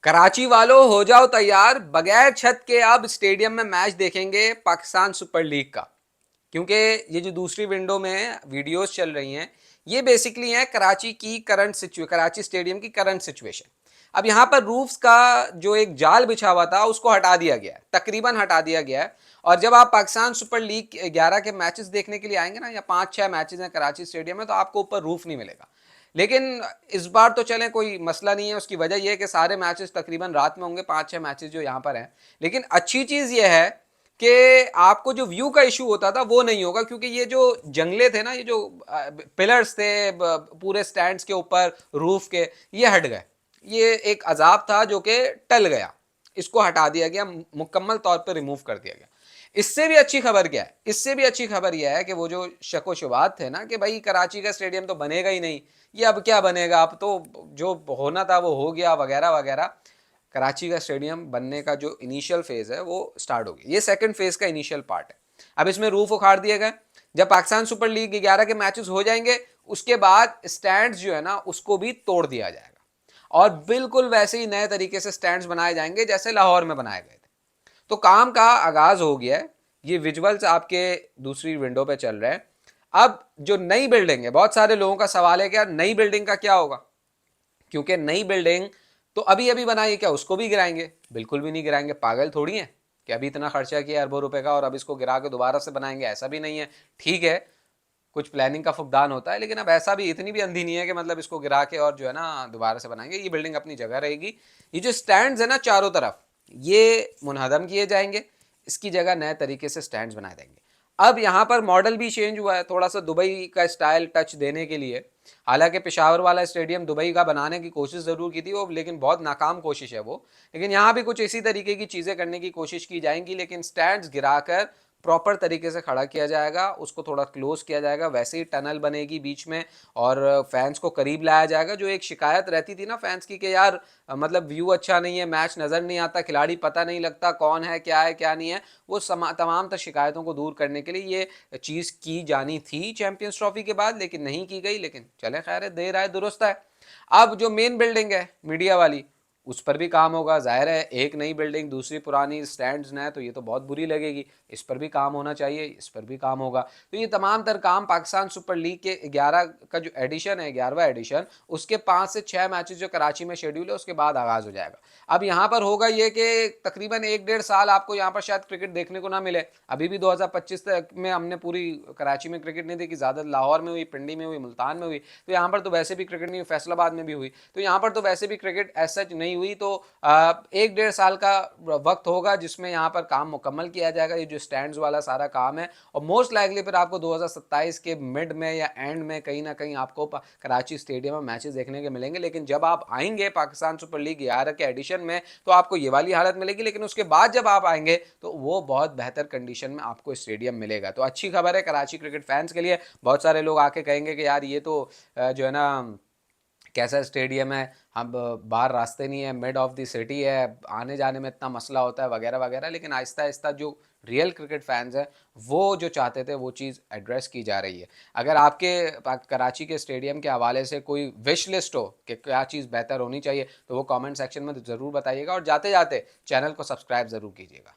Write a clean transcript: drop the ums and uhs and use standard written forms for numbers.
कराची वालों हो जाओ तैयार, बगैर छत के अब स्टेडियम में मैच देखेंगे पाकिस्तान सुपर लीग का। क्योंकि ये जो दूसरी विंडो में वीडियोस चल रही हैं, ये बेसिकली है कराची की करंट सिचुएशन, कराची स्टेडियम की करंट सिचुएशन। अब यहां पर रूफ्स का जो एक जाल बिछा हुआ था उसको हटा दिया गया है, तकरीबन हटा दिया गया है। और जब आप पाकिस्तान सुपर लीग 11 के मैचेस देखने के लिए आएंगे ना, या 5-6 मैचेस हैं कराची स्टेडियम में, तो आपको ऊपर रूफ नहीं मिलेगा। लेकिन इस बार तो चलें, कोई मसला नहीं है। उसकी वजह यह है कि सारे मैचेस तकरीबन रात में होंगे, 5-6 मैचेस जो यहाँ पर हैं। लेकिन अच्छी चीज़ यह है कि आपको जो व्यू का इशू होता था वो नहीं होगा, क्योंकि ये जो जंगले थे ना, ये जो पिलर्स थे पूरे स्टैंड्स के ऊपर रूफ के, ये हट गए। ये एक अजाब था जो कि टल गया, इसको हटा दिया गया, मुकम्मल तौर पर रिमूव कर दिया गया। इससे भी अच्छी खबर क्या है, इससे भी अच्छी खबर यह है कि वो जो शक व शुबात थे ना कि भाई कराची का स्टेडियम तो बनेगा ही नहीं, ये अब क्या बनेगा, अब तो जो होना था वो हो गया वगैरह वगैरह। कराची का स्टेडियम बनने का जो इनिशियल फेज है वो स्टार्ट हो गया, ये सेकंड फेज का इनिशियल पार्ट है। अब इसमें रूफ उखाड़ दिए गए। जब पाकिस्तान सुपर लीग 11 के मैचेस हो जाएंगे, उसके बाद स्टैंड्स जो है ना उसको भी तोड़ दिया जाएगा, और बिल्कुल वैसे ही नए तरीके से स्टैंड्स बनाए जाएंगे जैसे लाहौर में बनाए गए थे। तो काम का आगाज हो गया है। ये विजुअल्स आपके दूसरी विंडो पे चल रहे हैं। अब जो नई बिल्डिंग है, बहुत सारे लोगों का सवाल है कि यार नई बिल्डिंग का क्या होगा, क्योंकि नई बिल्डिंग तो अभी अभी बनाई है, क्या उसको भी गिराएंगे? बिल्कुल भी नहीं गिराएंगे, पागल थोड़ी है कि अभी इतना खर्चा किया अरबों रुपए का और अब इसको गिरा के दोबारा से बनाएंगे, ऐसा भी नहीं है। ठीक है, कुछ प्लानिंग का फुकदान होता है, लेकिन अब ऐसा भी इतनी भी अंधी नहीं है कि मतलब इसको गिरा के और जो है ना दोबारा से बनाएंगे। ये बिल्डिंग अपनी जगह रहेगी। ये जो स्टैंड्स है ना चारों तरफ, ये मुनहदम किए जाएंगे, इसकी जगह नए तरीके से स्टैंड्स बनाए जाएंगे। अब यहाँ पर मॉडल भी चेंज हुआ है थोड़ा सा, दुबई का स्टाइल टच देने के लिए। हालांकि पेशावर वाला स्टेडियम दुबई का बनाने की कोशिश जरूर की थी वो, लेकिन बहुत नाकाम कोशिश है वो। लेकिन यहाँ भी कुछ इसी तरीके की चीज़ें करने की कोशिश की जाएंगी, लेकिन स्टैंड्स गिराकर प्रॉपर तरीके से खड़ा किया जाएगा, उसको थोड़ा क्लोज किया जाएगा, वैसे ही टनल बनेगी बीच में, और फैंस को करीब लाया जाएगा। जो एक शिकायत रहती थी ना फैंस की कि यार मतलब व्यू अच्छा नहीं है, मैच नज़र नहीं आता, खिलाड़ी पता नहीं लगता कौन है क्या नहीं है, वो तमाम तर शिकायतों को दूर करने के लिए ये चीज़ की जानी थी चैंपियंस ट्रॉफी के बाद, लेकिन नहीं की गई। लेकिन चले खैर है, देर आए दुरुस्त है। अब जो मेन बिल्डिंग है मीडिया वाली, उस पर भी काम होगा। जाहिर है एक नई बिल्डिंग दूसरी पुरानी, स्टैंड्स नए, तो ये तो बहुत बुरी लगेगी, इस पर भी काम होना चाहिए, इस पर भी काम होगा। तो ये तमाम तर काम पाकिस्तान सुपर लीग के 11 का जो एडिशन है, 11वां एडिशन, उसके 5 से 6 मैचेस जो कराची में शेड्यूल है उसके बाद आगाज हो जाएगा। अब यहाँ पर होगा ये कि तकरीबन 1-1.5 साल आपको यहाँ पर शायद क्रिकेट देखने को ना मिले। अभी भी 2025 तक में हमने पूरी कराची में क्रिकेट नहीं देखी, ज़्यादा लाहौर में हुई, पिंडी में हुई, मुल्तान में हुई। तो यहाँ पर तो वैसे भी क्रिकेट नहीं हुई, फैसलाबाद में भी हुई, तो यहाँ पर तो वैसे भी क्रिकेट एज सच नहीं हुई। तो 1-1.5 साल का वक्त होगा जिसमें यहाँ पर काम मुकम्मल किया जाएगा, ये जो स्टैंड्स वाला सारा काम है। और मोस्ट लाइकली फिर आपको 2027 के मिड में या एंड में कहीं ना कहीं आपको कराची स्टेडियम में मैचेस देखने के मिलेंगे। लेकिन जब आप आएंगे पाकिस्तान सुपर लीग 11 के एडिशन में, तो आपको ये वाली हालत मिलेगी। लेकिन उसके बाद जब आप आएंगे तो वो बहुत बेहतर कंडीशन में आपको स्टेडियम मिलेगा। तो अच्छी खबर है कराची क्रिकेट फैंस के लिए। बहुत सारे लोग आके कहेंगे कि यार ये तो जो है ना कैसा स्टेडियम है, हम बाहर रास्ते नहीं है, मिड ऑफ द सिटी है, आने जाने में इतना मसला होता है वगैरह वगैरह। लेकिन आहिस्ता आहिस्ता जो रियल क्रिकेट फैंस हैं वो जो चाहते थे वो चीज़ एड्रेस की जा रही है। अगर आपके कराची के स्टेडियम के हवाले से कोई विश लिस्ट हो कि क्या चीज़ बेहतर होनी चाहिए, तो वो कमेंट सेक्शन में ज़रूर बताइएगा, और जाते जाते चैनल को सब्सक्राइब ज़रूर कीजिएगा।